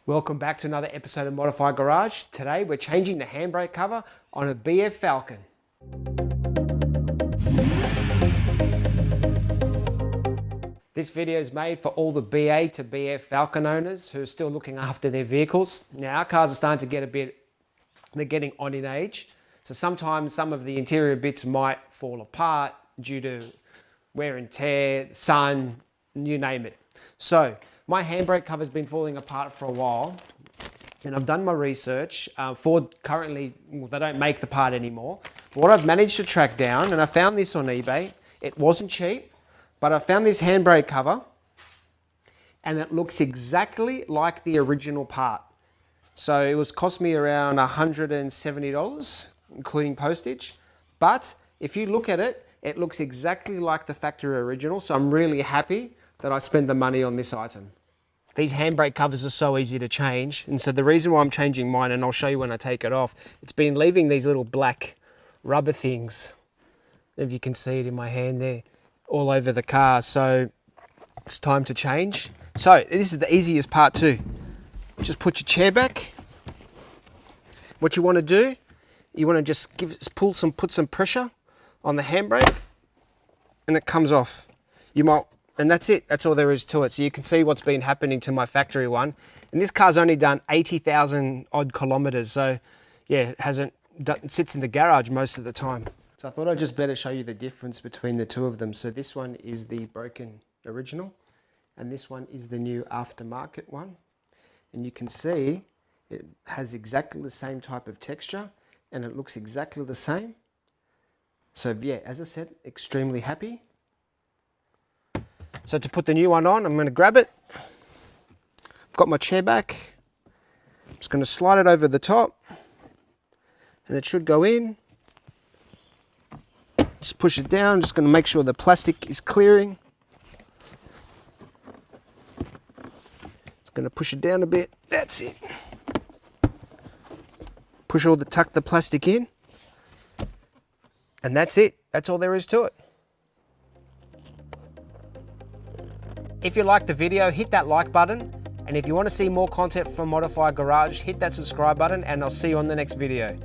Welcome back to another episode of Modaufy Garage. Today we're changing the handbrake cover on a BF Falcon. This video is made for all the BA to BF Falcon owners who are still looking after their vehicles. Now our cars are starting to get they're getting on in age. So sometimes some of the interior bits might fall apart due to wear and tear, sun, you name it. So my handbrake cover's been falling apart for a while, and I've done my research. Ford currently, they don't make the part anymore. But what I've managed to track down, and I found this on eBay, it wasn't cheap, but I found this handbrake cover, and it looks exactly like the original part. So it was cost me around $170, including postage. But if you look at it, it looks exactly like the factory original. So I'm really happy that I spent the money on this item. These handbrake covers are so easy to change, and so the reason why I'm changing mine, and I'll show you when I take it off, it's been leaving these little black rubber things, if you can see it in my hand there, all over the car. So it's time to change. So this is the easiest part too. Just put your chair back. What you want to do, you want to just put some pressure on the handbrake, and it comes off. And that's it. That's all there is to it. So you can see what's been happening to my factory one. And this car's only done 80,000 odd kilometers. So yeah, it sits in the garage most of the time. So I thought I'd just better show you the difference between the two of them. So this one is the broken original, and this one is the new aftermarket one. And you can see it has exactly the same type of texture, and it looks exactly the same. So yeah, as I said, extremely happy. So to put the new one on, I'm going to grab it. I've got my chair back. I'm just going to slide it over the top, and it should go in. Just push it down. Just going to make sure the plastic is clearing. Just going to push it down a bit. That's it. Tuck the plastic in, and that's it. That's all there is to it. If you liked the video, hit that like button. And if you want to see more content from Modaufy Garage, hit that subscribe button, and I'll see you on the next video.